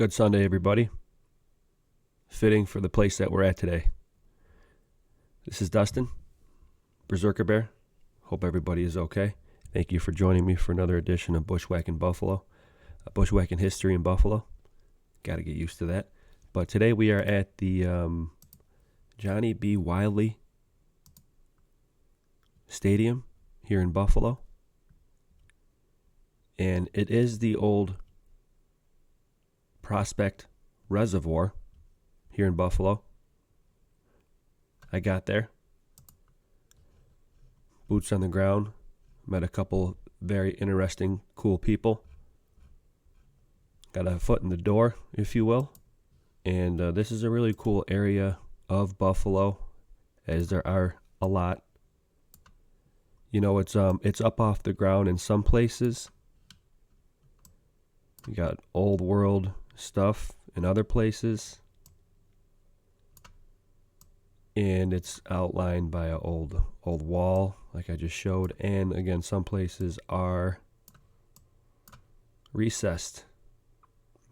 Good Sunday, everybody. Fitting for the place that we're at today. This is Dustin, Berserker Bear. Hope everybody is okay. Thank you for joining me for another edition of Bushwhacking Buffalo. Bushwhacking history in Buffalo. Got to get used to that. But today we are at the Johnnie B. Wiley Stadium here in Buffalo. And it is the old Prospect Reservoir here in Buffalo. I got there. Boots on the ground. Met a couple very interesting, cool people. Got a foot in the door, if you will. And this is a really cool area of Buffalo, as there are a lot. You know, it's up off the ground in some places. You got old world stuff in other places, and it's outlined by an old wall like I just showed, and again some places are recessed,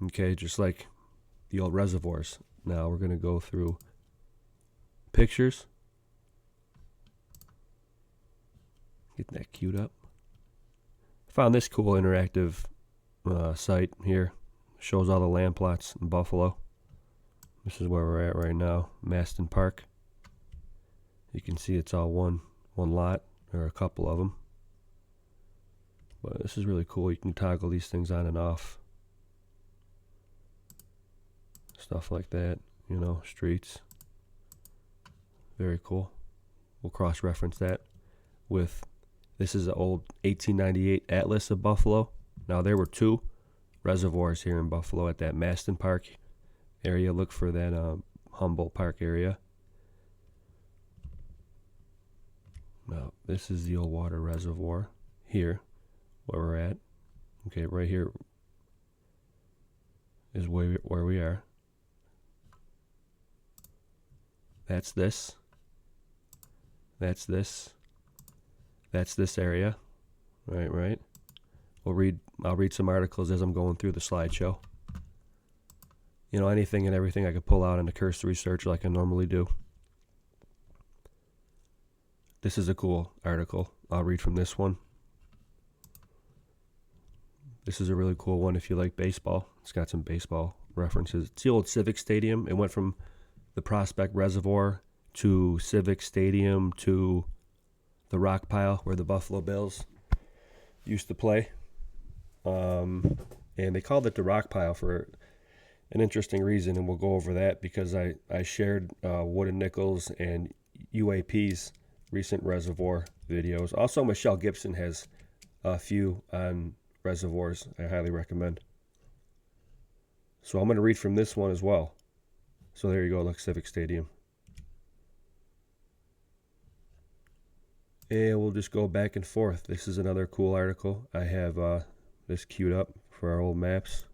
okay, just like the old reservoirs. Now we're going to go through pictures, get that queued up. Found this cool interactive site here. Shows all the land plots in Buffalo. This is where we're at right now, Maston Park. You can see it's all one lot, or a couple of them. But this is really cool. You can toggle these things on and off. Stuff like that, you know, streets. Very cool. We'll cross-reference that with, this is an old 1898 Atlas of Buffalo. Now there were two reservoirs here in Buffalo at that Maston Park area. Look for that Humboldt Park area. Now this is the old water reservoir here where we're at. Okay, right here is where we are. That's this. That's this. That's this area. Right. I'll read some articles as I'm going through the slideshow. You know, anything and everything I could pull out in a cursory search like I normally do. This is a cool article. I'll read from this one. This is a really cool one if you like baseball. It's got some baseball references. It's the old Civic Stadium. It went from the Prospect Reservoir to Civic Stadium to the Rockpile where the Buffalo Bills used to play. And they called it the Rockpile for an interesting reason, and we'll go over that because I shared Wood and Nichols and UAP's recent reservoir videos. Also, Michelle Gibson has a few on reservoirs I highly recommend. So I'm going to read from this one as well. So there you go, look, Civic Stadium. And we'll just go back and forth. This is another cool article. I have this queued up for our old maps.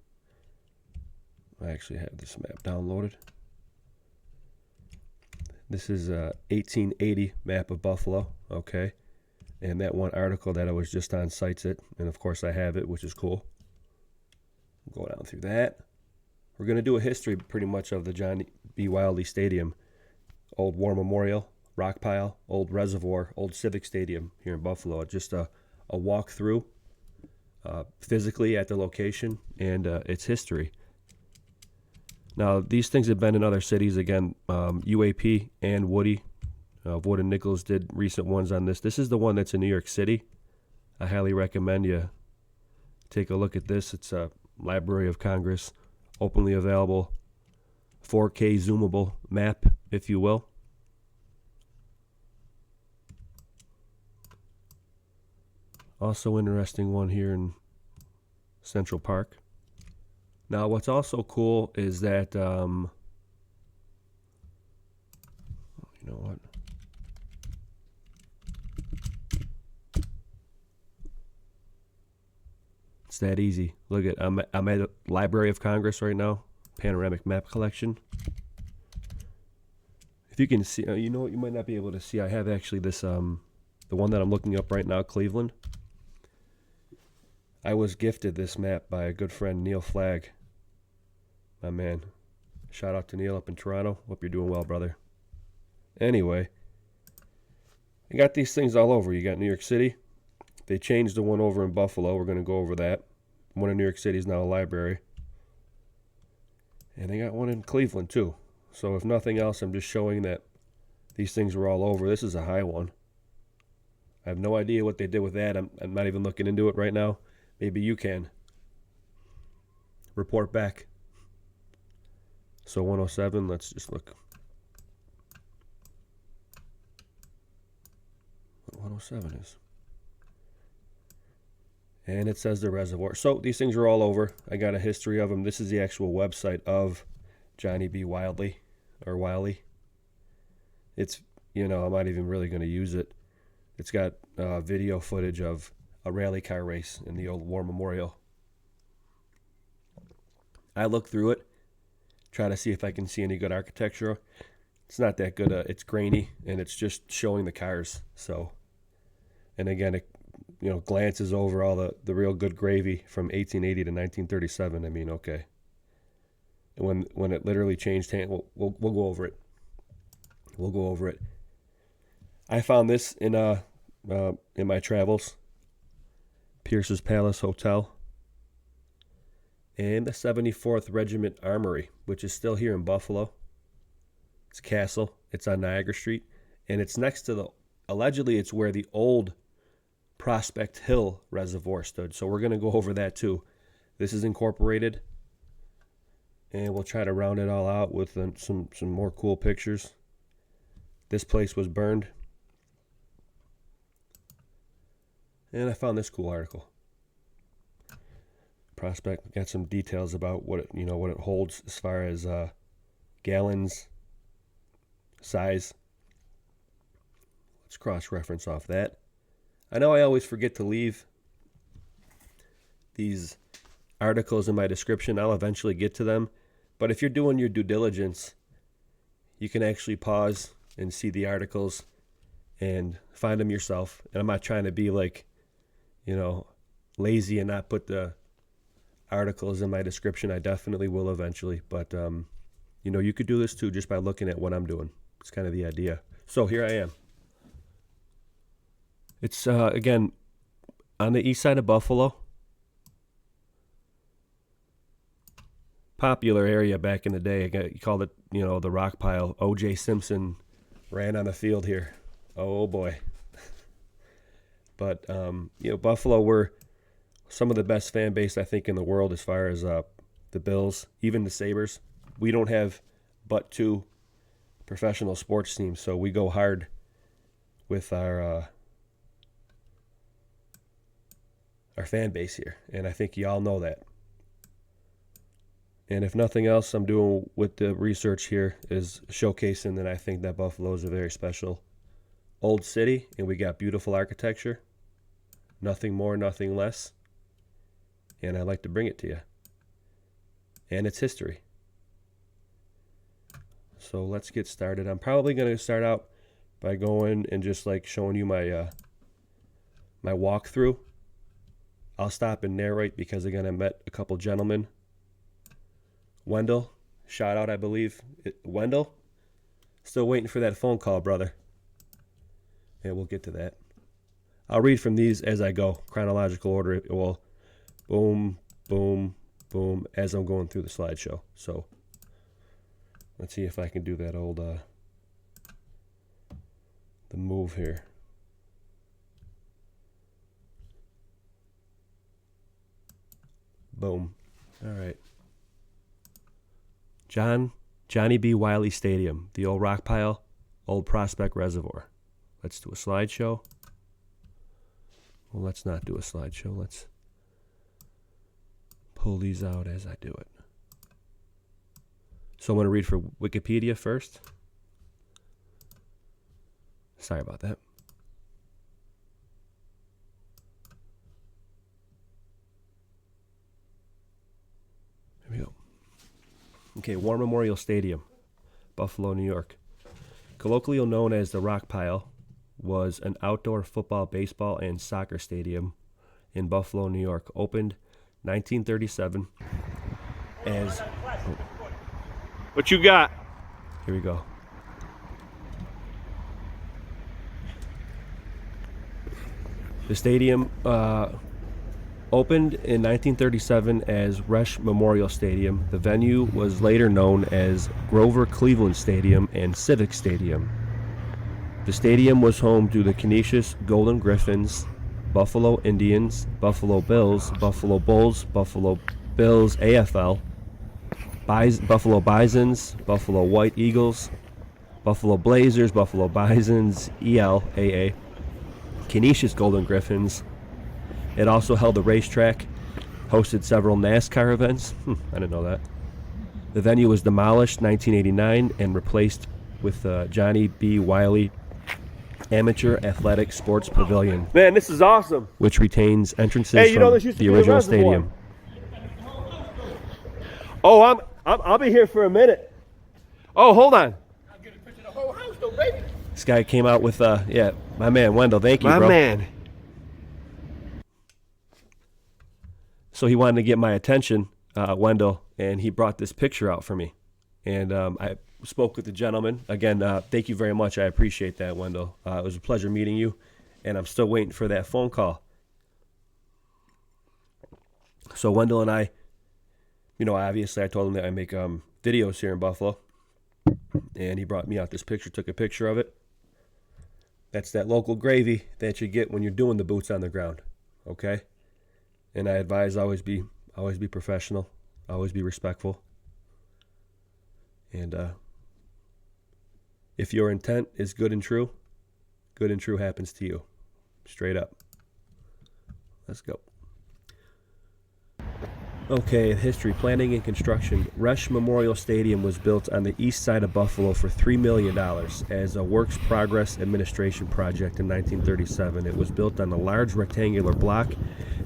I actually have this map downloaded. This is a 1880 map of Buffalo, okay? And that one article that I was just on cites it, and of course I have it, which is cool. We'll go down through that. We're going to do a history pretty much of the Johnnie B. Wiley Stadium. Old War Memorial, Rockpile, old Reservoir, old Civic Stadium here in Buffalo. Just a walk through physically at the location and its history. Now, these things have been in other cities. Again, UAP and Woody, Wood and Nichols did recent ones on this. This is the one that's in New York City. I highly recommend you take a look at this. It's a Library of Congress, openly available, 4K zoomable map, if you will. Also interesting one here in Central Park. Now, what's also cool is that, you know what? It's that easy. Look at, I'm at Library of Congress right now, panoramic map collection. If you can see, you know what, you might not be able to see. I have actually this, the one that I'm looking up right now, Cleveland. I was gifted this map by a good friend, Neil Flagg. my man. Shout out to Neil up in Toronto. Hope you're doing well, brother. Anyway, you got these things all over. You got New York City. They changed the one over in Buffalo. We're going to go over that. One in New York City is now a library. And they got one in Cleveland, too. So if nothing else, I'm just showing that these things were all over. This is a high one. I have no idea what they did with that. I'm not even looking into it right now. Maybe you can. Report back. So 107, let's just look. What 107 is. And it says the Reservoir. So these things are all over. I got a history of them. This is the actual website of Johnnie B. Wiley. It's, I'm not even really going to use it. It's got video footage of a rally car race in the old War Memorial. I looked through it, try to see if I can see any good architecture. It's not that good. It's grainy, and it's just showing the cars. So, and again, it glances over all the real good gravy from 1880 to 1937. I mean, okay. When it literally changed hands, we'll go over it. We'll go over it. I found this in my travels. Pierce's Palace Hotel. And the 74th Regiment Armory, which is still here in Buffalo. It's a castle. It's on Niagara Street. And it's next to allegedly it's where the old Prospect Hill Reservoir stood. So we're going to go over that too. This is incorporated. And we'll try to round it all out with some more cool pictures. This place was burned. And I found this cool article. Prospect got some details about what it holds as far as gallons, size. Let's cross-reference off that. I know I always forget to leave these articles in my description. I'll eventually get to them. But if you're doing your due diligence, you can actually pause and see the articles and find them yourself. And I'm not trying to be lazy and not put the articles in my description. I definitely will eventually. But, you could do this too just by looking at what I'm doing. It's kind of the idea. So here I am. It's, again, on the east side of Buffalo. Popular area back in the day. You called it, the Rockpile. O.J. Simpson ran on the field here. Oh, boy. But, Buffalo were some of the best fan base, I think, in the world as far as the Bills, even the Sabres. We don't have but 2 professional sports teams, so we go hard with our fan base here, and I think y'all know that. And if nothing else, I'm doing with the research here is showcasing that I think that Buffalo is a very special old city, and we got beautiful architecture. Nothing more, nothing less. And I'd like to bring it to you. And its history. So let's get started. I'm probably going to start out by going and just showing you my my walkthrough. I'll stop and narrate because, again, I met a couple gentlemen. Wendell, shout out, I believe. Wendell, still waiting for that phone call, brother. And we'll get to that. I'll read from these as I go, chronological order. Well, boom, boom, boom, as I'm going through the slideshow. So let's see if I can do that old the move here. Boom. All right. Johnnie B. Wiley Stadium, the old Rockpile, old Prospect Reservoir. Let's do a slideshow. Well, let's not do a slideshow. Let's pull these out as I do it. So I'm going to read for Wikipedia first. Sorry about that. There we go. Okay, War Memorial Stadium, Buffalo, New York. Colloquially known as the Rockpile, was an outdoor football, baseball, and soccer stadium in Buffalo, New York. Opened 1937 as... What you got? Here we go. The stadium opened in 1937 as Resch Memorial Stadium. The venue was later known as Grover Cleveland Stadium and Civic Stadium. The stadium was home to the Canisius Golden Griffins, Buffalo Indians, Buffalo Bills, Buffalo Bulls, Buffalo Bills AFL, Buffalo Bisons, Buffalo White Eagles, Buffalo Blazers, Buffalo Bisons, ELAA, Canisius Golden Griffins. It also held a racetrack, hosted several NASCAR events. I didn't know that. The venue was demolished in 1989 and replaced with Johnnie B. Wiley Amateur Athletic Sports Pavilion. Man, this is awesome. Which retains entrances from the original stadium. Oh, I'll be here for a minute. Oh, hold on. I'll get a picture of the whole house though, baby. This guy came out with, yeah, my man, Wendell. Thank you, bro. My man. So he wanted to get my attention, Wendell, and he brought this picture out for me. And I spoke with the gentleman. Again, thank you very much. I appreciate that, Wendell. It was a pleasure meeting you, and I'm still waiting for that phone call. So Wendell and I, you know, obviously I told him that I make videos here in Buffalo, and he brought me out this picture, took a picture of it. That's that local gravy that you get when you're doing the boots on the ground, okay? And I advise always be professional, always be respectful. And if your intent is good and true happens to you. Straight up. Let's go. Okay, history, planning, and construction. Resch Memorial Stadium was built on the east side of Buffalo for $3 million as a Works Progress Administration project in 1937. It was built on a large rectangular block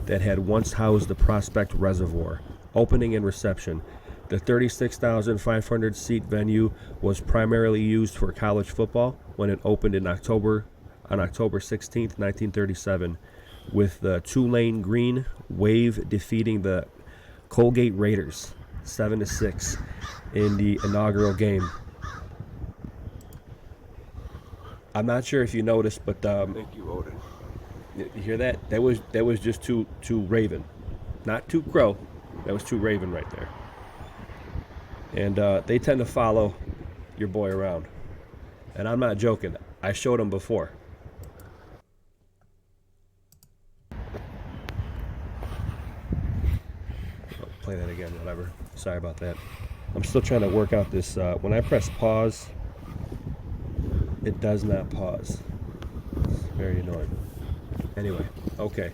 that had once housed the Prospect Reservoir. Opening and reception. The 36,500-seat venue was primarily used for college football when it opened on October 16, 1937, with the two-lane green wave defeating the Colgate Raiders 7-6 in the inaugural game. I'm not sure if you noticed, but Thank you, Odin. You hear that? That was just two Raven, not two Crow. That was two Raven right there. And they tend to follow your boy around, and I'm not joking. I showed them before. Play that again, whatever. Sorry about that. I'm still trying to work out this. When I press pause, it does not pause. It's very annoying. Anyway, okay.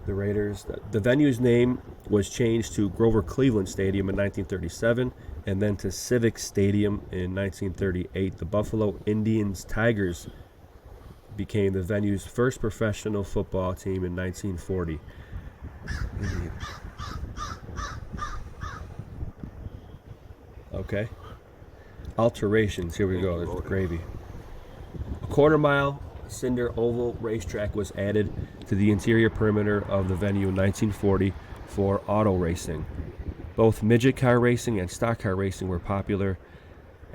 The Raiders. The venue's name was changed to Grover Cleveland Stadium in 1937 and then to Civic Stadium in 1938. The Buffalo Indians Tigers became the venue's first professional football team in 1940. Okay. Alterations. Here we go. There's the gravy. A quarter-mile cinder oval racetrack was added to the interior perimeter of the venue in 1940 for auto racing. Both midget car racing and stock car racing were popular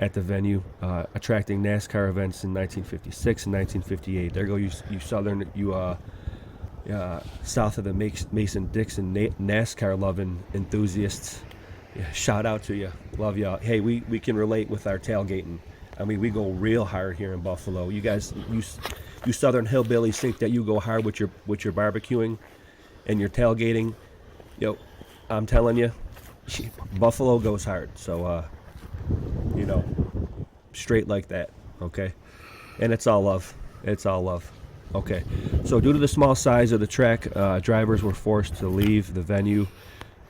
at the venue, attracting NASCAR events in 1956 and 1958. There go you southern, south of the Mason-Dixon NASCAR-loving enthusiasts. Yeah, shout out to you. Love y'all. Hey, we can relate with our tailgating. I mean, we go real hard here in Buffalo. You guys, you southern hillbillies think that you go hard with your barbecuing and your tailgating. Yo, I'm telling you, Buffalo goes hard. So, straight like that, okay? And it's all love. It's all love. Okay. So due to the small size of the track, drivers were forced to leave the venue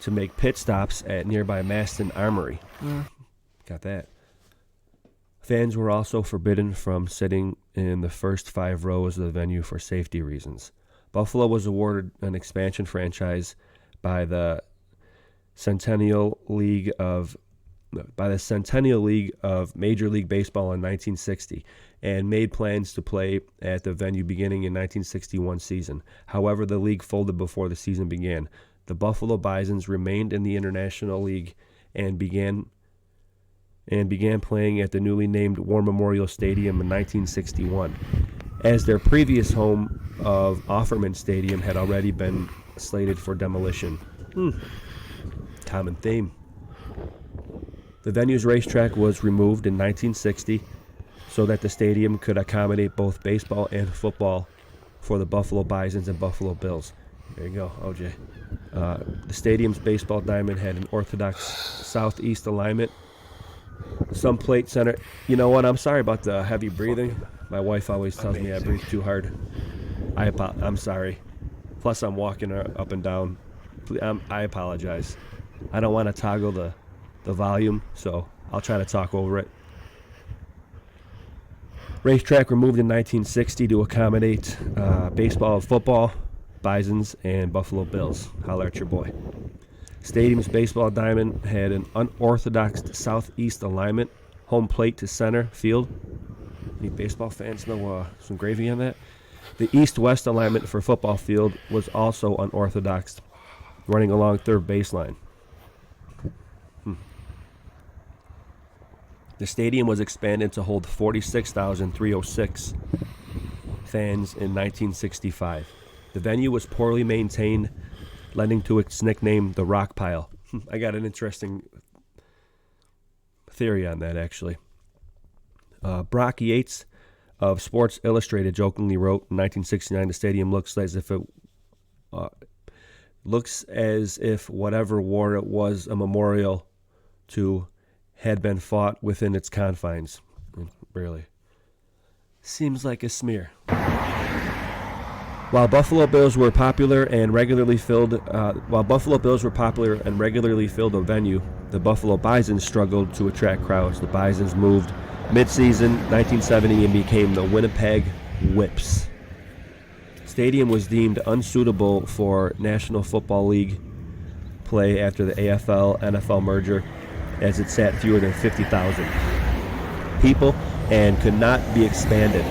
to make pit stops at nearby Maston Armory. Got that. Fans were also forbidden from sitting in the first 5 rows of the venue for safety reasons. Buffalo was awarded an expansion franchise by the Centennial League of Major League Baseball in 1960 and made plans to play at the venue beginning in 1961 season. However, the league folded before the season began. The Buffalo Bisons remained in the International League and began and began playing at the newly named War Memorial Stadium in 1961, as their previous home of Offerman Stadium had already been slated for demolition. Common theme. The venue's racetrack was removed in 1960 so that the stadium could accommodate both baseball and football for the Buffalo Bisons and Buffalo Bills. There you go, OJ. The stadium's baseball diamond had an orthodox southeast alignment. Some plate center. You know what? I'm sorry about the heavy breathing. My wife always tells me I breathe too hard. I'm sorry. Plus, I'm walking up and down. I apologize. I don't want to toggle the volume, so I'll try to talk over it. Racetrack removed in 1960 to accommodate baseball and football, Bisons, and Buffalo Bills. Holler at your boy. Stadium's baseball diamond had an unorthodox southeast alignment, home plate to center field. Any baseball fans know some gravy on that? The east-west alignment for football field was also unorthodox, running along third baseline. The stadium was expanded to hold 46,306 fans in 1965. The venue was poorly maintained, lending to its nickname, the Rockpile. I got an interesting theory on that, actually. Brock Yates of Sports Illustrated jokingly wrote in 1969, the stadium looks as if whatever war it was a memorial to had been fought within its confines. Really. Seems like a smear. While Buffalo Bills were popular and regularly filled a venue, the Buffalo Bisons struggled to attract crowds. The Bisons moved mid-season 1970 and became the Winnipeg Whips. Stadium was deemed unsuitable for National Football League play after the AFL-NFL merger, as it sat fewer than 50,000 people and could not be expanded.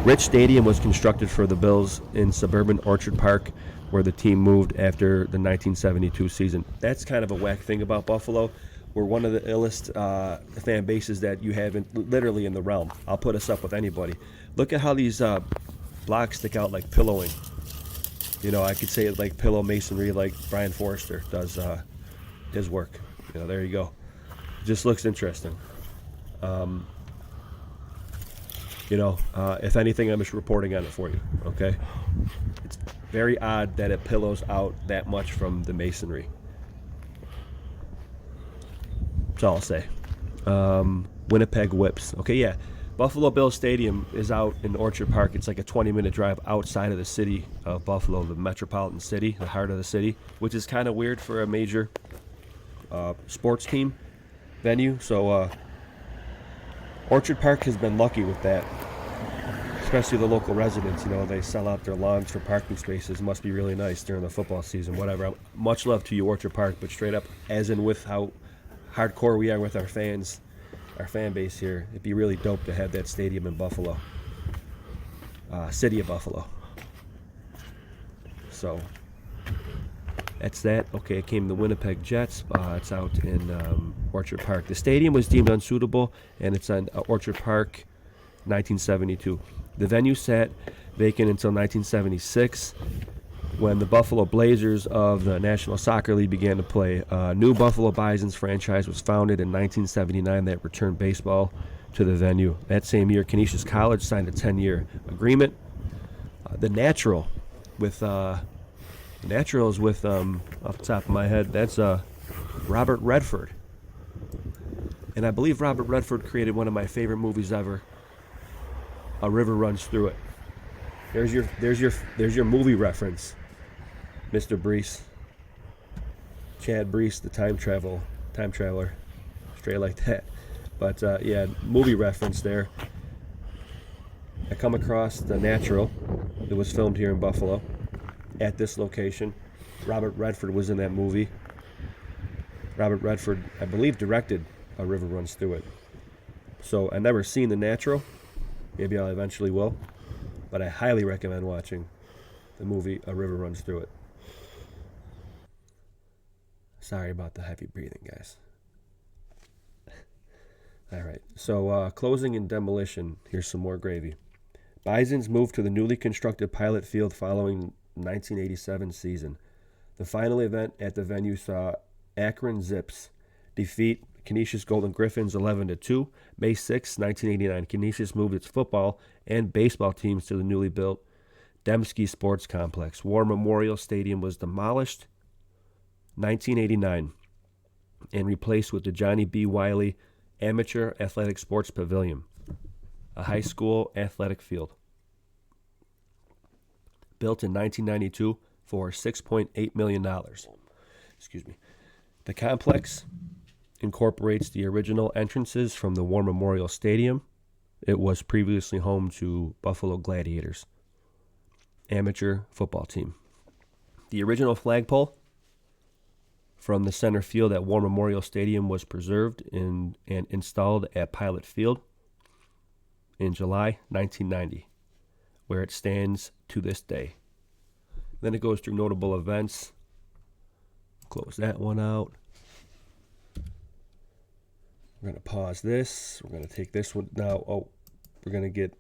Rich Stadium was constructed for the Bills in suburban Orchard Park, where the team moved after the 1972 season. That's kind of a whack thing about Buffalo. We're one of the illest fan bases that you have literally in the realm. I'll put us up with anybody. Look at how these blocks stick out like pillowing. You know, I could say it like pillow masonry, like Brian Forrester does his work. You know, there you go. Just looks interesting. If anything, I'm just reporting on it for you, okay? It's very odd that it pillows out that much from the masonry. That's all I'll say. Winnipeg Whips. Okay, yeah. Buffalo Bills Stadium is out in Orchard Park. It's like a 20-minute drive outside of the city of Buffalo, the metropolitan city, the heart of the city, which is kind of weird for a major sports team venue. So Orchard Park has been lucky with that, especially the local residents. You know, they sell out their lawns for parking spaces. Must be really nice during the football season, whatever. Much love to you, Orchard Park, but straight up, as in with how hardcore we are with our fans, our fan base here, it'd be really dope to have that stadium in Buffalo, city of Buffalo. So that's that. Okay, it came the Winnipeg Jets. It's out in Orchard Park. The stadium was deemed unsuitable, and it's on Orchard Park, 1972. The venue sat vacant until 1976, when the Buffalo Blazers of the National Soccer League began to play. A new Buffalo Bisons franchise was founded in 1979 that returned baseball to the venue. That same year, Canisius College signed a 10-year agreement. The Natural with... Naturals with, off the top of my head, that's Robert Redford. And I believe Robert Redford created one of my favorite movies ever, A River Runs Through It. There's your movie reference, Mr. Brees. Chad Brees, the time traveler. Straight like that. But yeah, movie reference there. I come across The Natural. It was filmed here in Buffalo, at this location. Robert Redford was in that movie. Robert Redford, I believe, directed A River Runs Through It. So I never seen The Natural. Maybe I eventually will. But I highly recommend watching the movie A River Runs Through It. Sorry about the heavy breathing, guys. All right. So closing and demolition. Here's some more gravy. Bisons moved to the newly constructed pilot field following 1987 season. The final event at the venue saw Akron Zips defeat Canisius Golden Griffins 11-2. May 6, 1989. Canisius moved its football and baseball teams to the newly built Dembski Sports Complex. War Memorial Stadium was demolished 1989 and replaced with the Johnnie B. Wiley Amateur Athletic Sports Pavilion, a high school athletic field. Built in 1992 for $6.8 million. Excuse me. The complex incorporates the original entrances from the War Memorial Stadium. It was previously home to Buffalo Gladiators, amateur football team. The original flagpole from the center field at War Memorial Stadium was preserved and installed at Pilot Field in July 1990, where it stands to this day. Then it goes through notable events. Close that one out. We're going to pause this. We're going to take this one now. Oh, we're going to get...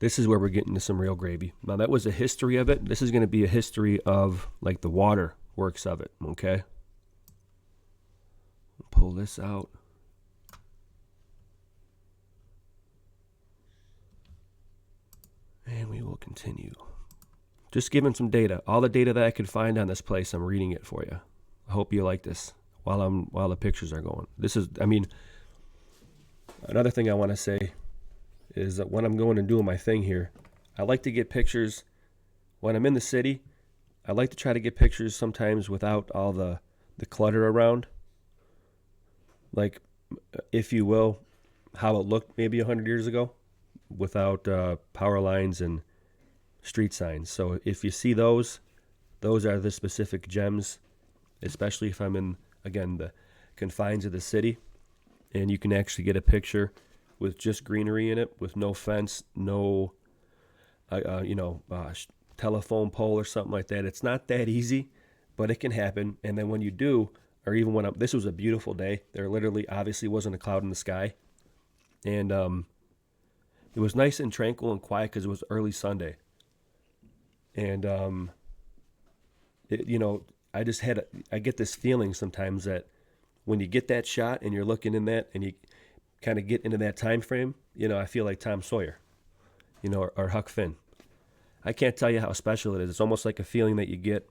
This is where we're getting to some real gravy. Now, that was a history of it. This is going to be a history of, like, the waterworks of it, okay? Pull this out. And we will continue. Just giving some data. All the data that I could find on this place, I'm reading it for you. I hope you like this while the pictures are going. This is, I mean, another thing I want to say is that when I'm going and doing my thing here, I like to get pictures when I'm in the city. I like to try to get pictures sometimes without all the clutter around. Like, if you will, how it looked maybe 100 years ago without power lines and street signs. So if you see those are the specific gems, especially if I'm in, again, the confines of the city, and you can actually get a picture with just greenery in it, with no fence, no, telephone pole or something like that. It's not that easy, but it can happen. And then when you do, or even when this was a beautiful day. There literally, obviously, wasn't a cloud in the sky, and it was nice and tranquil and quiet because it was early Sunday. And I get this feeling sometimes that when you get that shot and you're looking in that and you kind of get into that time frame, I feel like Tom Sawyer, or Huck Finn. I can't tell you how special it is. It's almost like a feeling that you get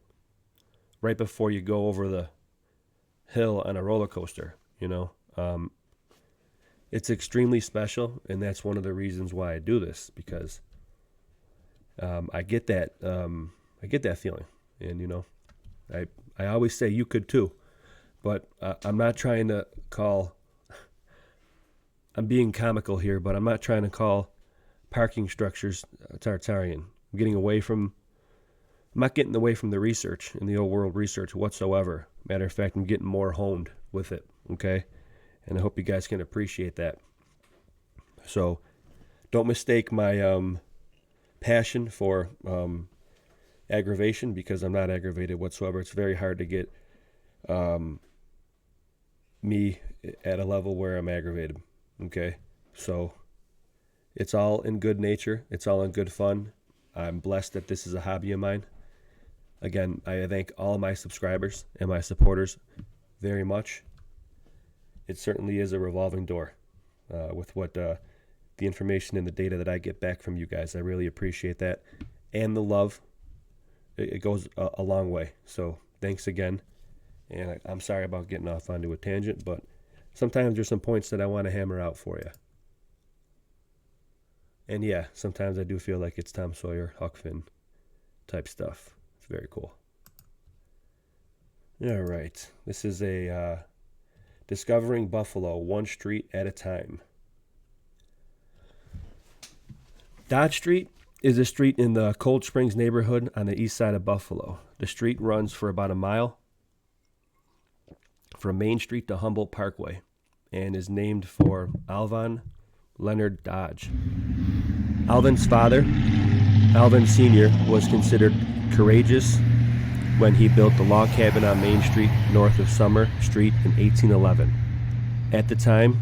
right before you go over the hill on a roller coaster, It's extremely special, and that's one of the reasons why I do this, because I get that feeling, and I always say you could too, but I'm not trying to call. I'm being comical here, but I'm not trying to call parking structures Tartarian. I'm not getting away from the research and the old world research whatsoever. Matter of fact, I'm getting more honed with it, okay? And I hope you guys can appreciate that. So don't mistake my passion for aggravation, because I'm not aggravated whatsoever. It's very hard to get me at a level where I'm aggravated, okay? So it's all in good nature. It's all in good fun. I'm blessed that this is a hobby of mine. Again, I thank all of my subscribers and my supporters very much. It certainly is a revolving door with what the information and the data that I get back from you guys. I really appreciate that. And the love, it goes a long way. So thanks again. And I'm sorry about getting off onto a tangent, but sometimes there's some points that I want to hammer out for you. And yeah, sometimes I do feel like it's Tom Sawyer, Huck Finn type stuff. It's very cool. All right. This is a Discovering Buffalo, one street at a time. Dodge Street is a street in the Cold Springs neighborhood on the east side of Buffalo. The street runs for about a mile from Main Street to Humboldt Parkway and is named for Alvin Leonard Dodge. Alvin's father, Alvin Sr., was considered courageous when he built the log cabin on Main Street north of Summer Street in 1811. At the time,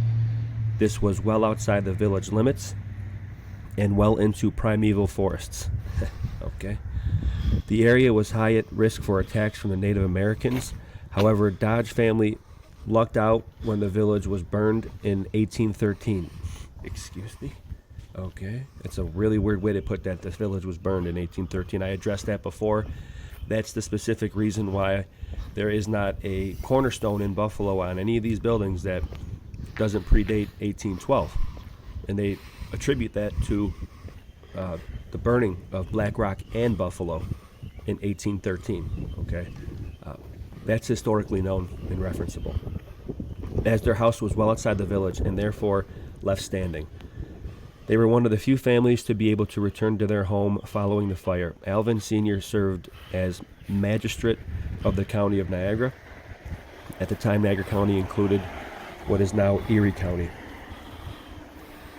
this was well outside the village limits and well into primeval forests. Okay. The area was high at risk for attacks from the Native Americans. However, Dodge family lucked out when the village was burned in 1813. Excuse me. Okay. It's a really weird way to put that. This village was burned in 1813. I addressed that before. That's the specific reason why there is not a cornerstone in Buffalo on any of these buildings that doesn't predate 1812. And they attribute that to the burning of Black Rock and Buffalo in 1813. Okay. That's historically known and referenceable, as their house was well outside the village and therefore left standing. They were one of the few families to be able to return to their home following the fire. Alvin Sr. served as magistrate of the county of Niagara. At the time, Niagara County included what is now Erie County,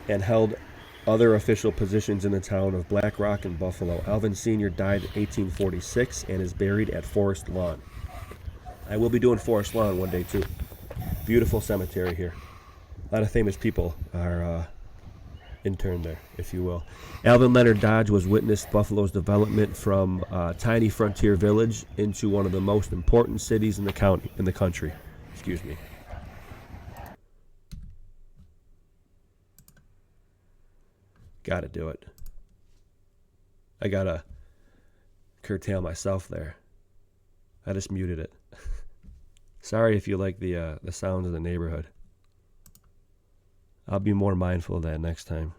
and held other official positions in the town of Black Rock and Buffalo. Alvin Sr. died in 1846 and is buried at Forest Lawn. I will be doing Forest Lawn one day too. Beautiful cemetery here. A lot of famous people are interned there, if you will. Alvin Leonard Dodge was witnessed Buffalo's development from a tiny frontier village into one of the most important cities in the country. Excuse me. Gotta do it. I gotta curtail myself there. I just muted it. Sorry if you like the sounds of the neighborhood. I'll be more mindful of that next time.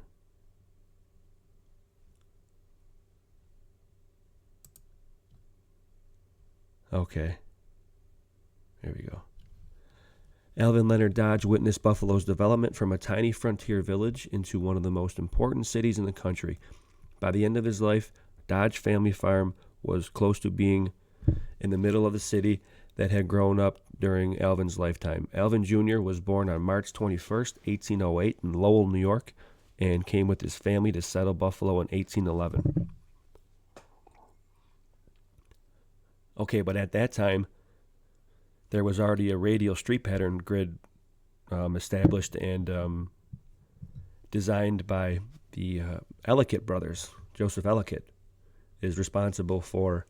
Okay. There we go. Alvin Leonard Dodge witnessed Buffalo's development from a tiny frontier village into one of the most important cities in the country. By the end of his life, Dodge Family Farm was close to being in the middle of the city that had grown up during Alvin's lifetime. Alvin Jr. was born on March 21st, 1808 in Lowell, New York, and came with his family to settle Buffalo in 1811. Okay, but at that time, there was already a radial street pattern grid established and designed by the Ellicott brothers. Joseph Ellicott is responsible for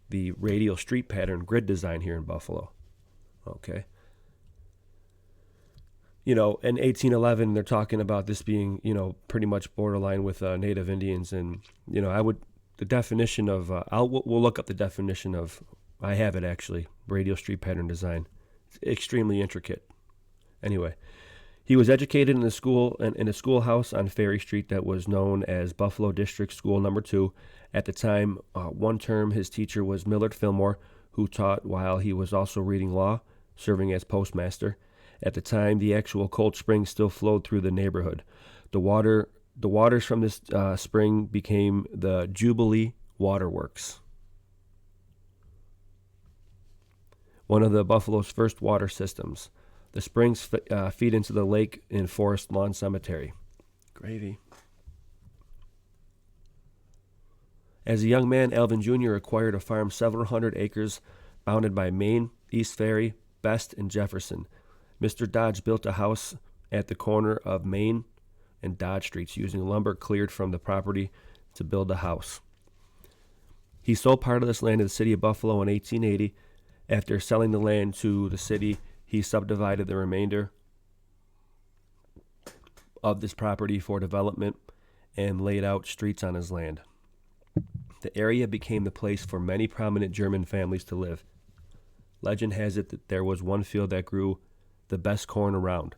the radial street pattern grid design here in Buffalo. Okay. You know, in 1811, they're talking about this being, you know, pretty much borderline with Native Indians. And, you know, the definition of, we'll look up the definition of, I have it actually, radial street pattern design. It's extremely intricate. Anyway, he was educated in a schoolhouse on Ferry Street that was known as Buffalo District School Number 2. At the time, one term, his teacher was Millard Fillmore, who taught while he was also reading law, serving as postmaster. At the time, the actual cold spring still flowed through the neighborhood. The waters from this spring became the Jubilee Waterworks, one of the Buffalo's first water systems. The springs feed into the lake in Forest Lawn Cemetery. Gravy. As a young man, Alvin Jr. acquired a farm several hundred acres bounded by Main, East Ferry, Best, and Jefferson. Mr. Dodge built a house at the corner of Main and Dodge Streets using lumber cleared from the property to build the house. He sold part of this land to the city of Buffalo in 1880. After selling the land to the city, he subdivided the remainder of this property for development and laid out streets on his land. The area became the place for many prominent German families to live. Legend has it that there was one field that grew the best corn around,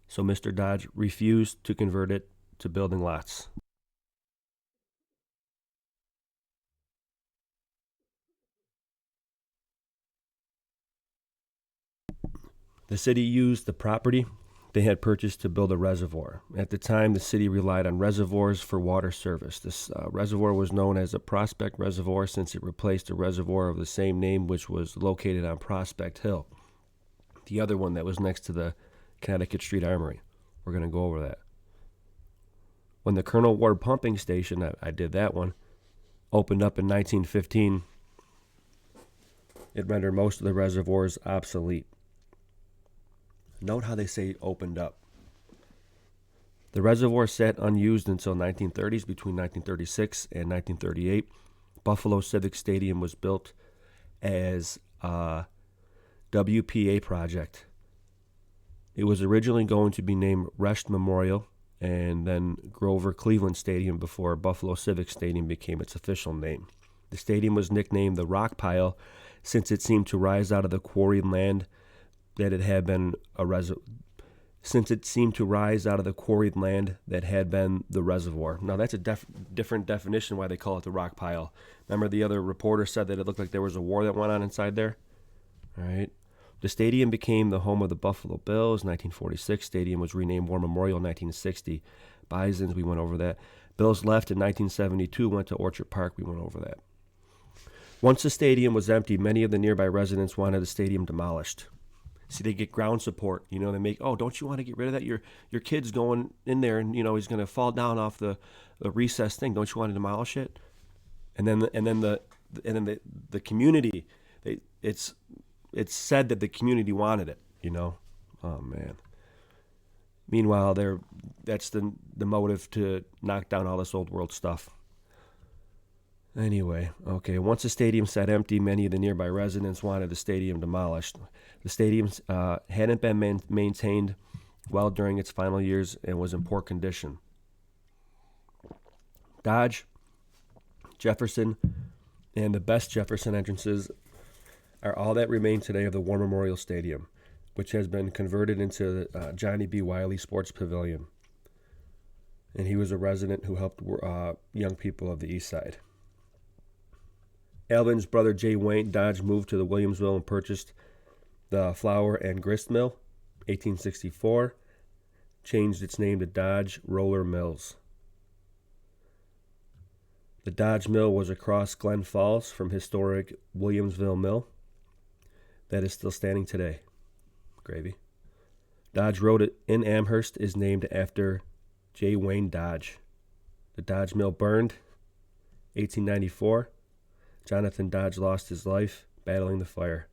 so Mr. Dodge refused to convert it to building lots. The city used the property they had purchased to build a reservoir. At the time, the city relied on reservoirs for water service. This reservoir was known as a Prospect Reservoir since it replaced a reservoir of the same name which was located on Prospect Hill, the other one that was next to the Connecticut Street Armory. We're going to go over that. When the Colonel Ward Pumping Station, I did that one, opened up in 1915, it rendered most of the reservoirs obsolete. Note how they say opened up. The reservoir sat unused until 1930s. Between 1936 and 1938, Buffalo Civic Stadium was built as a WPA project. It was originally going to be named Rest Memorial and then Grover Cleveland Stadium before Buffalo Civic Stadium became its official name. The stadium was nicknamed the Rockpile since it seemed to rise out of the quarried land that it had been a the reservoir. Now that's a different definition why they call it the rock pile. Remember the other reporter said that it looked like there was a war that went on inside there? All right. The stadium became the home of the Buffalo Bills. 1946 stadium was renamed War Memorial. 1960 Bisons, we went over that. Bills left in 1972, went to Orchard Park, we went over that. Once the stadium was empty, many of the nearby residents wanted the stadium demolished. See, they get ground support. You know, they make, oh, don't you want to get rid of that? Your kid's going in there and, you know, he's going to fall down off the recess thing. Don't you want to demolish it? And then the community, it's said that the community wanted it, you know. Oh, man. Meanwhile, that's the motive to knock down all this old world stuff. Anyway, okay, once the stadium sat empty, many of the nearby residents wanted the stadium demolished. The stadium hadn't been maintained well during its final years and was in poor condition. Dodge, Jefferson, and the best Jefferson entrances are all that remain today of the War Memorial Stadium, which has been converted into the Johnnie B. Wiley Sports Pavilion. And he was a resident who helped young people of the East Side. Alvin's brother J. Wayne Dodge moved to the Williamsville and purchased the flour and grist mill, 1864, changed its name to Dodge Roller Mills. The Dodge Mill was across Glen Falls from historic Williamsville Mill that is still standing today. Gravy. Dodge Road in Amherst is named after J. Wayne Dodge. The Dodge Mill burned, 1894. Jonathan Dodge lost his life battling the fire.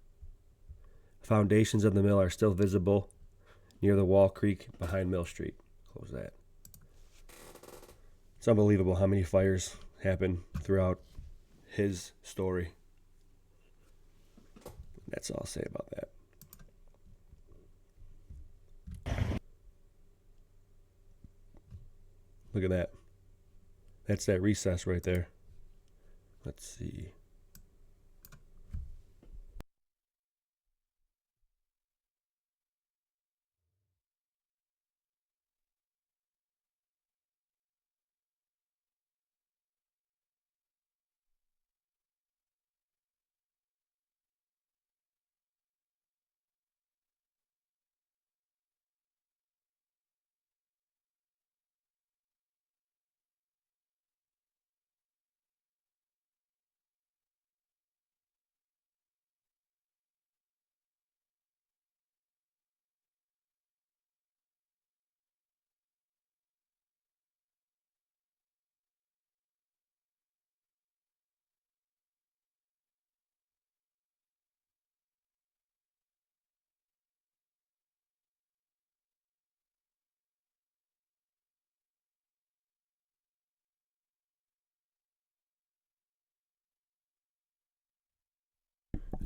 Foundations of the mill are still visible near the Wall Creek behind Mill Street. Close that. It's unbelievable how many fires happen throughout his story. That's all I'll say about that. Look at that. That's that recess right there. Let's see.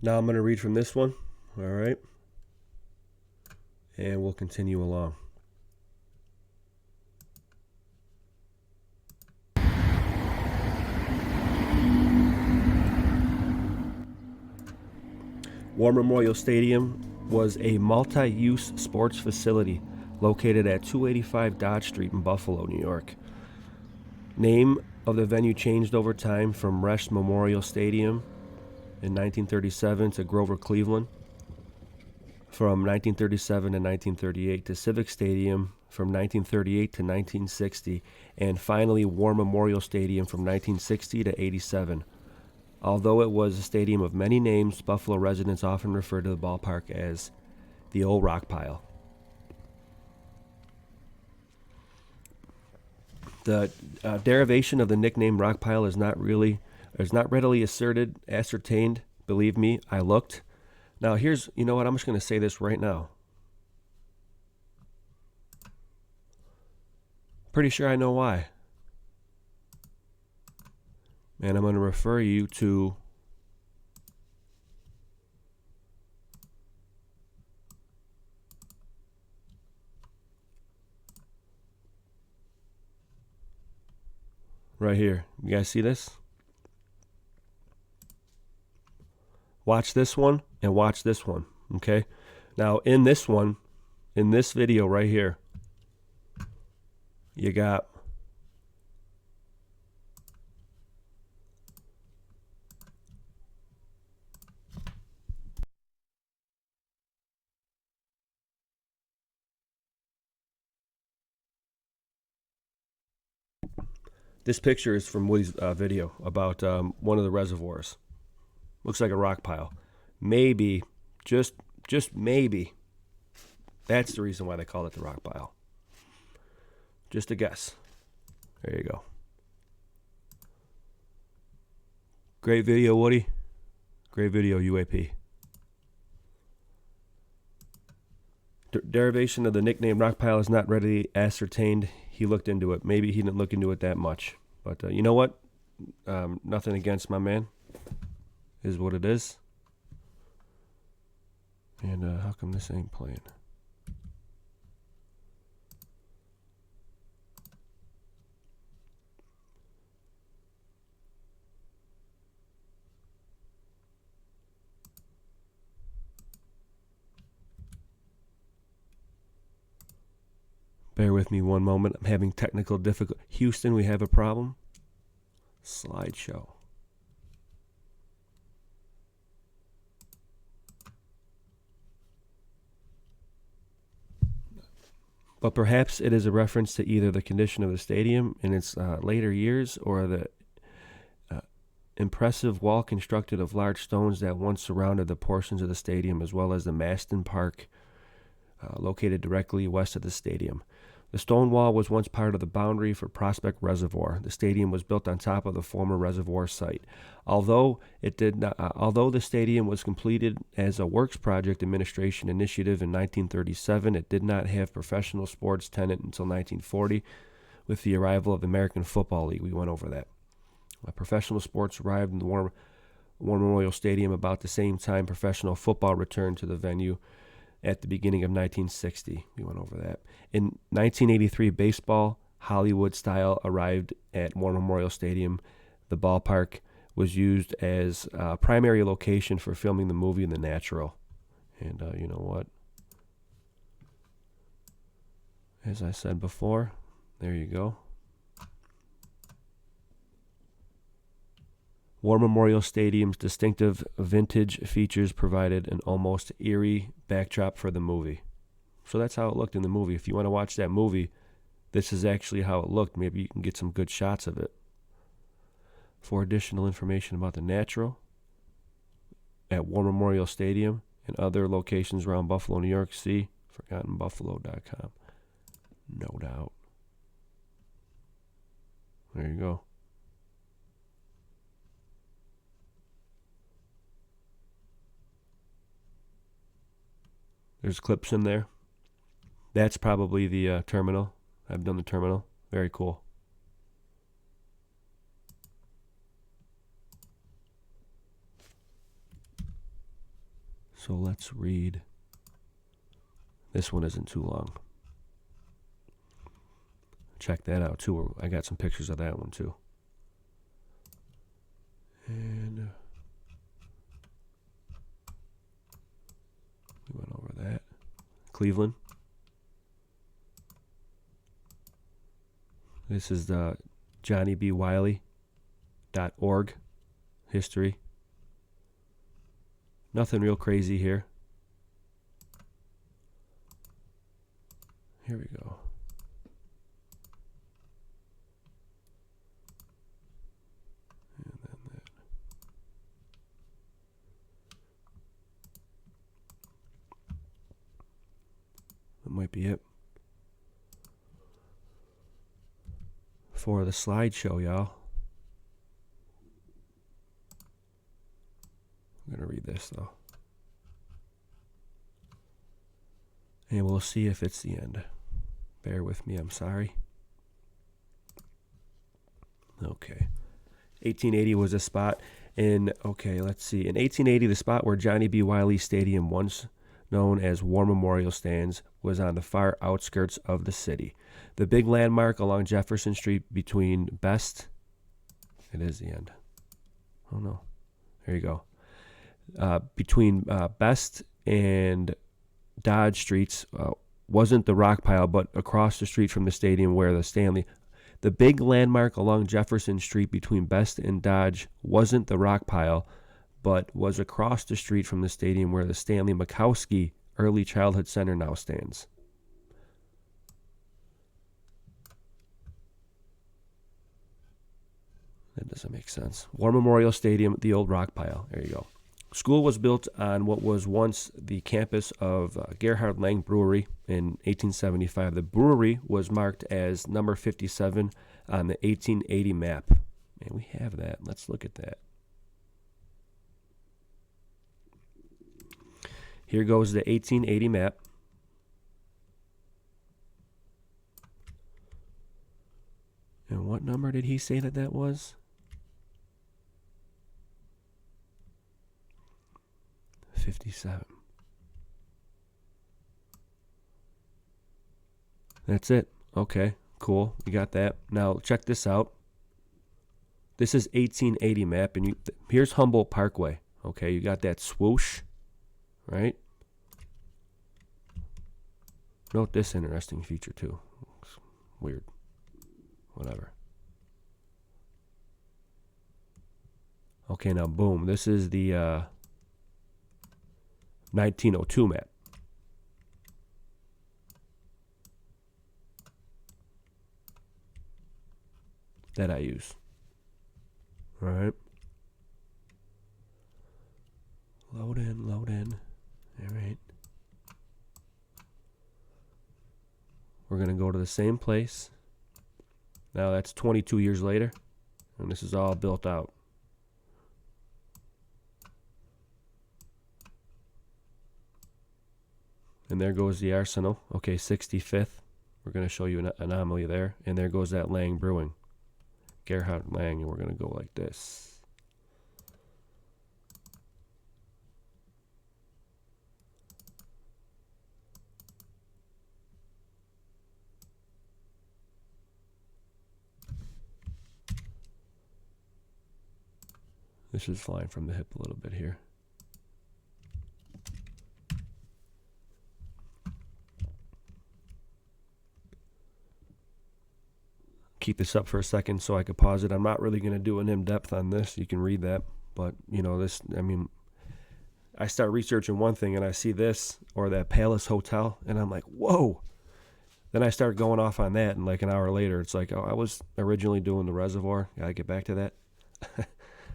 Now I'm going to read from this one, all right? And we'll continue along. War Memorial Stadium was a multi-use sports facility located at 285 Dodge Street in Buffalo, New York. Name of the venue changed over time from Rest Memorial Stadium in 1937 to Grover Cleveland, from 1937 to 1938 to Civic Stadium from 1938 to 1960, and finally War Memorial Stadium from 1960 to 87. Although it was a stadium of many names, Buffalo residents often refer to the ballpark as the Old Rockpile. The derivation of the nickname Rockpile is not readily ascertained. Believe me, I looked. Now here's, you know what, I'm just going to say this right now. Pretty sure I know why. And I'm going to refer you to right here. You guys see this? Watch this one and watch this one, okay? Now, in this one, in this video right here, you got this picture is from Woody's video about one of the reservoirs. Looks like a rock pile. Maybe, just maybe, that's the reason why they call it the rock pile. Just a guess. There you go. Great video, Woody. Great video, UAP. Derivation of the nickname Rockpile is not readily ascertained. He looked into it. Maybe he didn't look into it that much. But you know what? Nothing against my man. Is what it is. And how come this ain't playing? Bear with me one moment. I'm having technical difficulty. Houston, we have a problem. Slideshow. But perhaps it is a reference to either the condition of the stadium in its later years or the impressive wall constructed of large stones that once surrounded the portions of the stadium, as well as the Maston Park located directly west of the stadium. The stone wall was once part of the boundary for Prospect Reservoir. The stadium was built on top of the former reservoir site. Although the stadium was completed as a works project administration initiative in 1937, it did not have professional sports tenant until 1940 with the arrival of the American Football League. We went over that. Professional sports arrived in the War Memorial Stadium about the same time professional football returned to the venue at the beginning of 1960. We went over that. In 1983, baseball, Hollywood style, arrived at War Memorial Stadium. The ballpark was used as a primary location for filming the movie The Natural. And you know what? As I said before, there you go. War Memorial Stadium's distinctive vintage features provided an almost eerie backdrop for the movie. So that's how it looked in the movie. If you want to watch that movie, this is actually how it looked. Maybe you can get some good shots of it. For additional information about The Natural at War Memorial Stadium and other locations around Buffalo, New York, see ForgottenBuffalo.com. No doubt. There you go. There's clips in there. That's probably the terminal. I've done the terminal. Very cool. So let's read. This one isn't too long. Check that out too. I got some pictures of that one too. And we went over that. Cleveland. This is the Johnnie B. Wiley.org history. Nothing real crazy here. Here we go. And then that. That might be it for the slideshow, y'all. I'm going to read this, though. And we'll see if it's the end. Bear with me, I'm sorry. Okay. 1880 was a spot. Okay, let's see. In 1880, the spot where Johnnie B. Wiley Stadium, once known as War Memorial Stands, was on the far outskirts of the city. The big landmark along Jefferson Street between Best... It is the end. Oh, no. There you go. Between Best and Dodge Streets wasn't the Rockpile, but across the street from the stadium where the Stanley... The big landmark along Jefferson Street between Best and Dodge wasn't the Rockpile, but was across the street from the stadium where the Stanley Makowski Early Childhood Center now stands. That doesn't make sense. War Memorial Stadium, the old Rockpile. There you go. School was built on what was once the campus of Gerhard Lang Brewery in 1875. The brewery was marked as number 57 on the 1880 map. And we have that. Let's look at that. Here goes the 1880 map. And what number did he say that was? 57. That's it. Okay, cool. You got that. Now check this out. This is 1880 map, and here's Humboldt Parkway. Okay, you got that swoosh, right? Note this interesting feature too. It's weird. Whatever. Okay, now boom. This is the 1902 map. That I use. All right. Load in, load in. All right. We're going to go to the same place. Now that's 22 years later, and this is all built out. And there goes the arsenal. Okay, 65th. We're going to show you an anomaly there. And there goes that Lang Brewing. Gerhard Lang, and we're going to go like this. This is flying from the hip a little bit here. Keep this up for a second so I could pause it. I'm not really going to do an in-depth on this. You can read that. But, you know, this, I mean, I start researching one thing and I see this or that Palace Hotel and I'm like, whoa. Then I start going off on that, and like an hour later, it's like, oh, I was originally doing the Reservoir. Got to get back to that.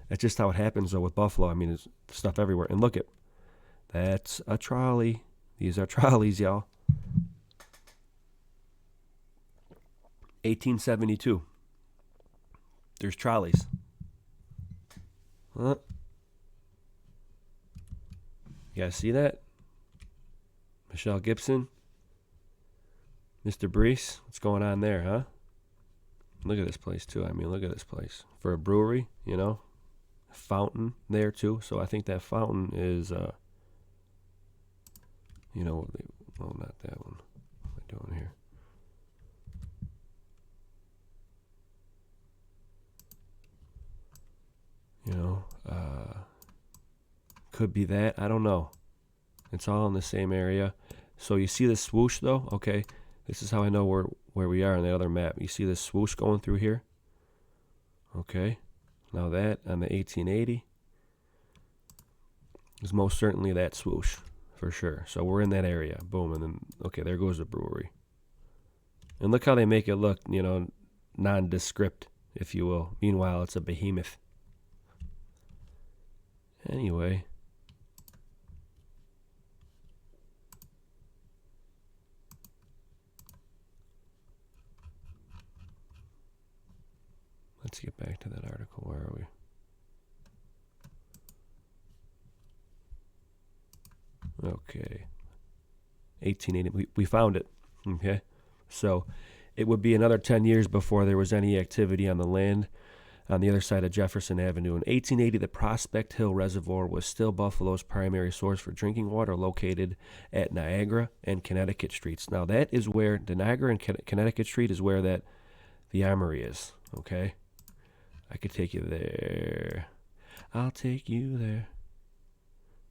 That's just how it happens, though, with Buffalo. I mean, there's stuff everywhere. And look at, that's a trolley. These are trolleys, y'all. 1872. There's trolleys. Huh? You guys see that? Michelle Gibson. Mr. Brees. What's going on there, huh? Look at this place, too. I mean, look at this place. For a brewery, you know. Fountain there, too. So I think that fountain is, you know, well, not that one. What am I doing here? You know, could be that. I don't know. It's all in the same area. So you see the swoosh, though? Okay. This is how I know where we are on the other map. You see this swoosh going through here? Okay. Now that on the 1880 is most certainly that swoosh for sure. So we're in that area. Boom. And then, okay, there goes the brewery. And look how they make it look, you know, nondescript, if you will. Meanwhile, it's a behemoth. Anyway. Let's get back to that article. Where are we? Okay. 1880. We found it. Okay. So it would be another 10 years before there was any activity on the land. on the other side of Jefferson Avenue. In 1880, the Prospect Hill Reservoir was still Buffalo's primary source for drinking water, located at Niagara and Connecticut Streets. Now, that is where the Niagara and Connecticut Street is where the armory is, okay? I could take you there. I'll take you there.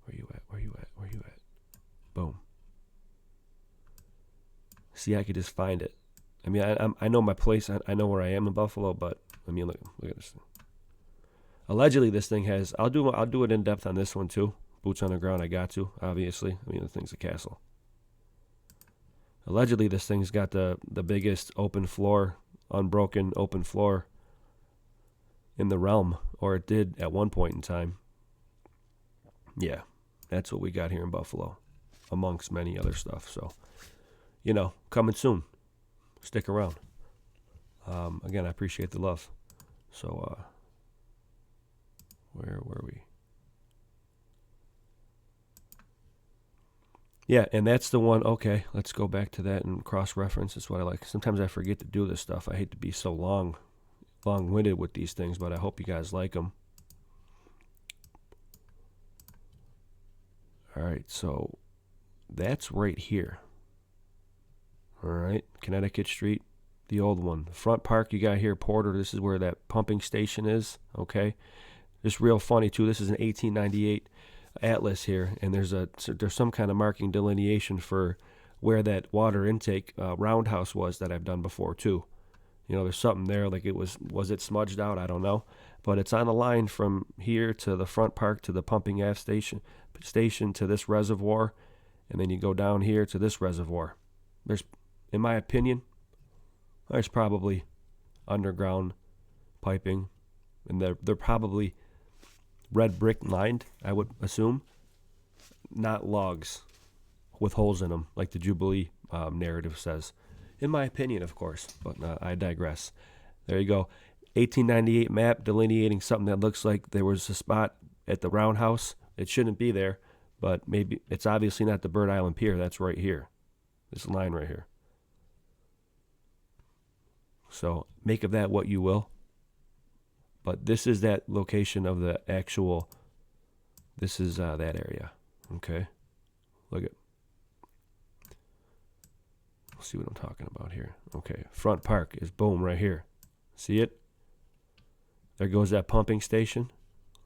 Where you at? Where you at? Where you at? Boom. See, I could just find it. I mean, I know my place. I know where I am in Buffalo, but I mean, look at this thing. Allegedly, this thing has. I'll do it in depth on this one too. Boots on the ground. I got to, obviously. I mean, the thing's a castle. Allegedly, this thing's got the biggest open floor, unbroken open floor in the realm, or it did at one point in time. Yeah, that's what we got here in Buffalo, amongst many other stuff. So, coming soon. Stick around. Again, I appreciate the love. So, where were we? Yeah, and that's the one. Okay, let's go back to that and cross-reference. That's what I like. Sometimes I forget to do this stuff. I hate to be so long-winded with these things, but I hope you guys like them. All right, so that's right here. All right, Connecticut Street, the old one. The front park you got here, Porter, this is where that pumping station is, okay? Just real funny, too. This is an 1898 atlas here, and there's some kind of marking delineation for where that water intake roundhouse was that I've done before, too. There's something there, like was it smudged out? I don't know. But it's on the line from here to the front park to the pumping aft station to this reservoir, and then you go down here to this reservoir. There's, in my opinion, there's probably underground piping, and they're probably red brick lined, I would assume, not logs with holes in them, like the Jubilee narrative says. In my opinion, of course, but I digress. There you go. 1898 map delineating something that looks like there was a spot at the roundhouse. It shouldn't be there, but maybe it's obviously not the Bird Island Pier. That's right here. This line right here. So make of that what you will. But this is that location of the actual, this is that area. Okay. Look at. We'll see what I'm talking about here. Okay. Front park is boom right here. See it? There goes that pumping station.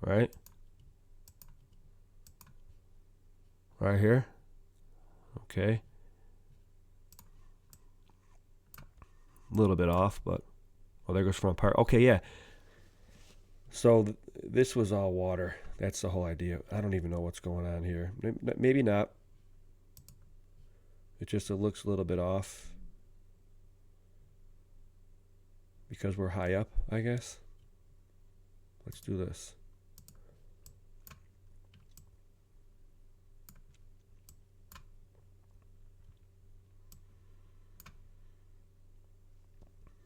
Right? Right here. Okay. A little bit off, but there goes front park. Okay, yeah. So this was all water. That's the whole idea. I don't even know what's going on here. Maybe not. It looks a little bit off because we're high up, I guess. Let's do this.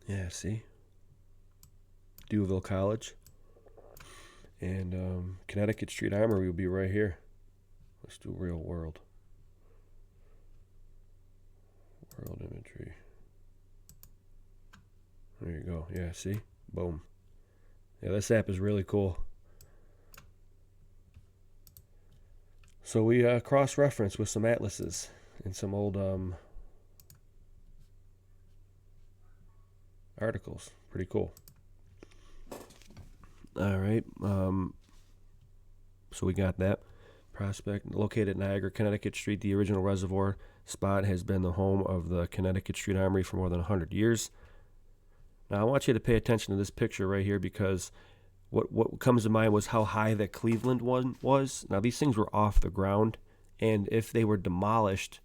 Yeah, see? Dewville College. And Connecticut Street Armory will be right here. Let's do real world. World imagery. There you go. Yeah, see? Boom. Yeah, this app is really cool. So we cross-reference with some atlases and some old articles. Pretty cool. All right. So we got that. Prospect, located at Niagara, Connecticut Street, the original reservoir spot has been the home of the Connecticut Street Armory for more than 100 years. Now, I want you to pay attention to this picture right here because what comes to mind was how high that Cleveland one was. Now, these things were off the ground, and if they were demolished,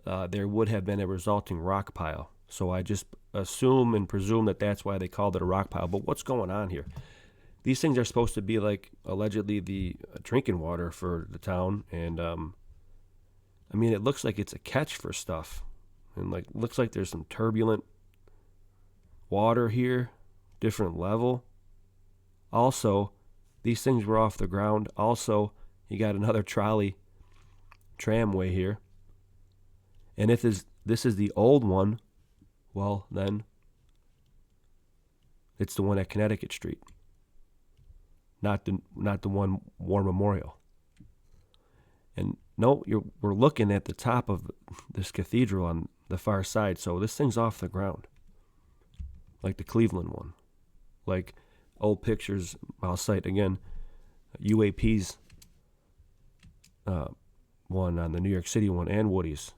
there would have been a resulting rock pile. So I just assume and presume that that's why they called it a rock pile. But what's going on here? These things are supposed to be like allegedly the drinking water for the town, and I mean it looks like it's a catch for stuff, and like looks like there's some turbulent water here, different level. Also, these things were off the ground. Also, you got another trolley tramway here, and if this is the old one, well then It's the one at Connecticut Street, not the one War Memorial. And no, we're looking at the top of this cathedral on the far side, so this thing's off the ground, like the Cleveland one, like old pictures. I'll cite again, UAP's one on the New York City one and Woody's,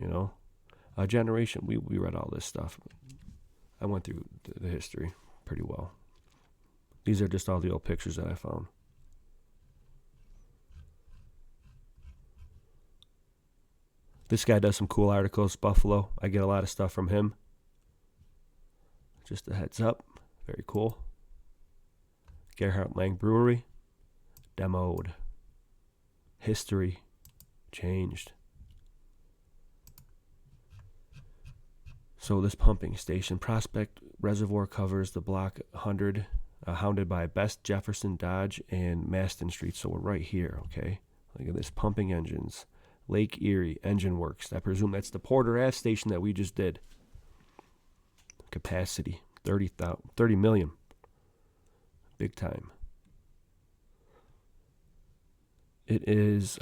you know, a generation. We read all this stuff. I went through the history pretty well. These are just all the old pictures that I found. This guy does some cool articles, Buffalo. I get a lot of stuff from him. Just a heads up. Very cool. Gerhard Lang Brewery. Demoed. History changed. So this pumping station, Prospect Reservoir, covers the block 100, hounded by Best, Jefferson, Dodge, and Maston Street. So we're right here, okay? Look at this, pumping engines. Lake Erie Engine Works. I presume that's the Porter Ave station that we just did. Capacity, 30 million. Big time. It is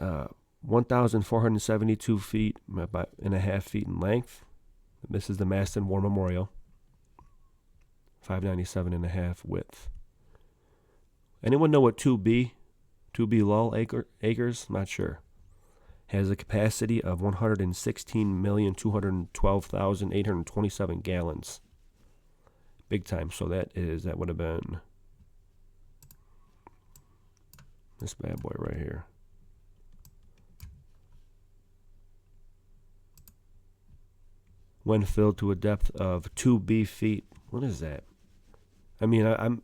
1,472 feet and a half feet in length. This is the Maston War Memorial. 597 and a half width. Anyone know what 2B Lull acres? Not sure. Has a capacity of 116,212,827 gallons. Big time. So that would have been this bad boy right here. When filled to a depth of 2B feet. What is that? I mean, I'm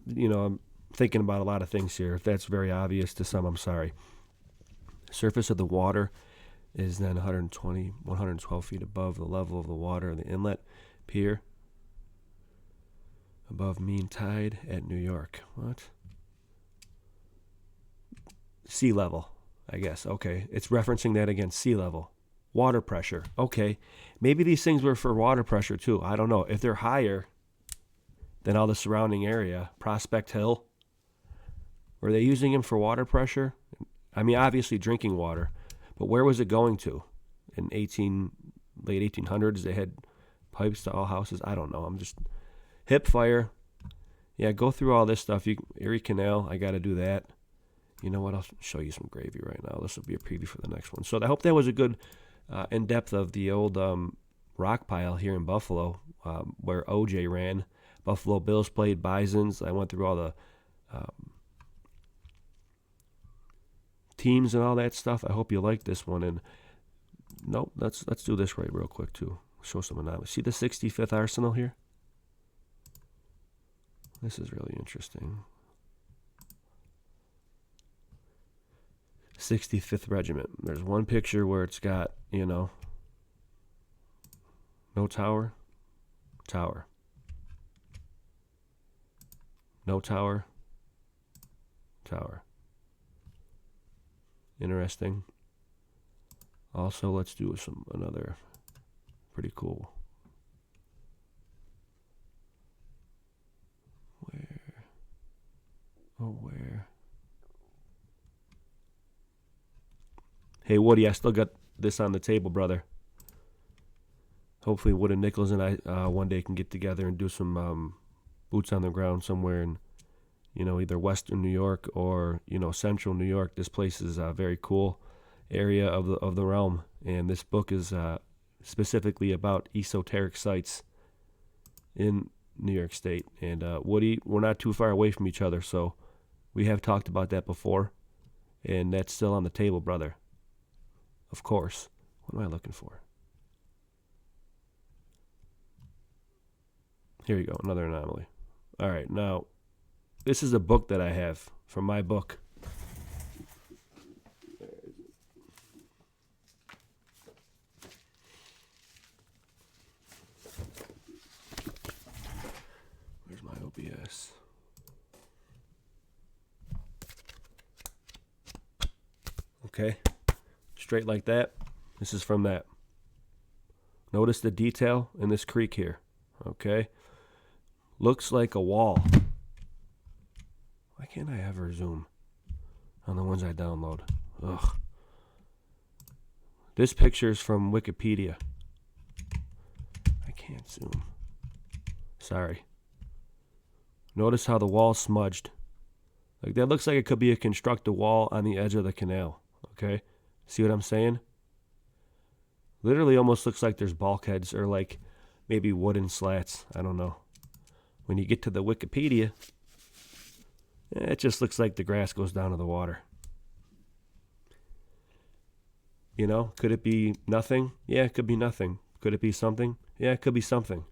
thinking about a lot of things here. If that's very obvious to some, I'm sorry. Surface of the water is then 112 feet above the level of the water in the inlet pier, above mean tide at New York. What? Sea level, I guess. Okay, it's referencing that against sea level. Water pressure. Okay, maybe these things were for water pressure too. I don't know. If they're higher than all the surrounding area, Prospect Hill, were they using them for water pressure? I mean, obviously drinking water. But where was it going to? In late 1800s, they had pipes to all houses. I don't know. I'm just hip fire. Yeah, go through all this stuff. Erie Canal, I got to do that. You know what? I'll show you some gravy right now. This will be a preview for the next one. So I hope that was a good in-depth of the old Rockpile here in Buffalo, where OJ ran. Buffalo Bills played, Bisons. I went through all the teams and all that stuff. I hope you like this one. And nope, let's do this right real quick too. Show some anomalies. See the 65th Arsenal here? This is really interesting. 65th Regiment. There's one picture where it's got, no tower, no tower. Interesting. Also, let's do another pretty cool. Where? Hey, Woody, I still got this on the table, brother. Hopefully Wood and Nichols and I one day can get together and do some boots on the ground somewhere in, either Western New York or, Central New York. This place is a very cool area of the realm, and this book is specifically about esoteric sites in New York State. And Woody, we're not too far away from each other, so we have talked about that before, and that's still on the table, brother. Of course. What am I looking for? Here you go, another anomaly. All right, now, this is a book that I have from my book. Where's my OBS? Okay, straight like that. This is from that. Notice the detail in this creek here. Okay, looks like a wall. Why can't I ever zoom on the ones I download? Ugh. This picture is from Wikipedia. I can't zoom. Sorry. Notice how the wall's smudged. Like, that looks like it could be a constructed wall on the edge of the canal. Okay? See what I'm saying? Literally almost looks like there's bulkheads or like maybe wooden slats. I don't know. When you get to the Wikipedia, it just looks like the grass goes down to the water. You know, could it be nothing? Yeah, it could be nothing. Could it be something? Yeah, it could be something.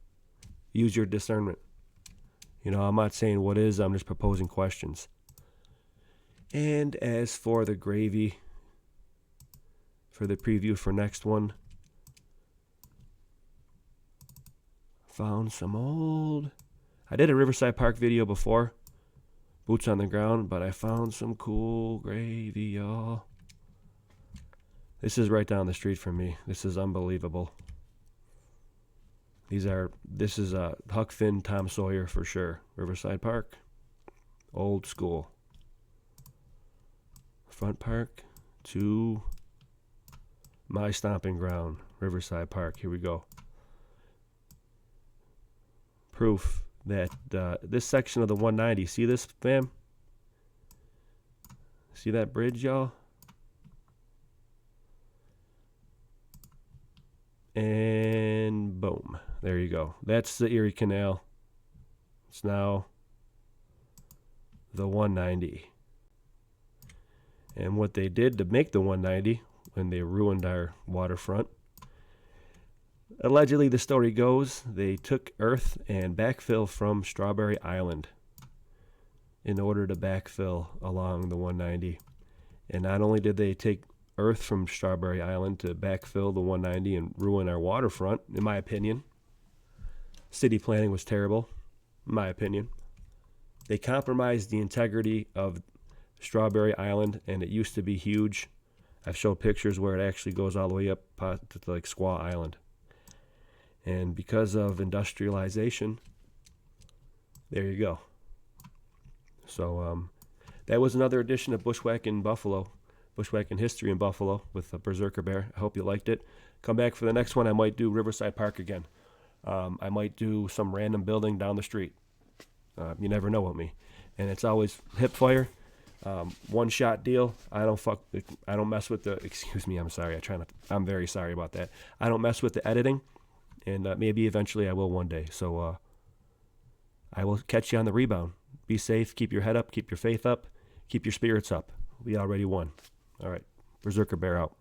Use your discernment. You know, I'm not saying what is, I'm just proposing questions. And as for the gravy, for the preview for next one, found some old... I did a Riverside Park video before, boots on the ground, but I found some cool gravy, y'all. This is right down the street from me. This is unbelievable. This is Huck Finn, Tom Sawyer for sure. Riverside Park. Old school. Front Park to my stomping ground. Riverside Park. Here we go. Proof that this section of the 190. See this, fam? See that bridge, y'all? And boom. There you go. That's the Erie Canal. It's now the 190. And what they did to make the 190 when they ruined our waterfront, allegedly the story goes, they took earth and backfill from Strawberry Island in order to backfill along the 190. And not only did they take earth from Strawberry Island to backfill the 190 and ruin our waterfront, in my opinion. City planning was terrible, in my opinion. They compromised the integrity of Strawberry Island, and it used to be huge. I've showed pictures where it actually goes all the way up to like Squaw Island. And because of industrialization, there you go. So that was another edition of Bushwhacking Buffalo. Bushwhacking History in Buffalo with a Berserker Bear. I hope you liked it. Come back for the next one. I might do Riverside Park again. I might do some random building down the street. You never know with me. And it's always hip fire. One shot deal. I don't mess with the, excuse me, I'm sorry. I'm very sorry about that. I don't mess with the editing. And maybe eventually I will one day. So I will catch you on the rebound. Be safe. Keep your head up. Keep your faith up. Keep your spirits up. We already won. All right. Berserker Bear out.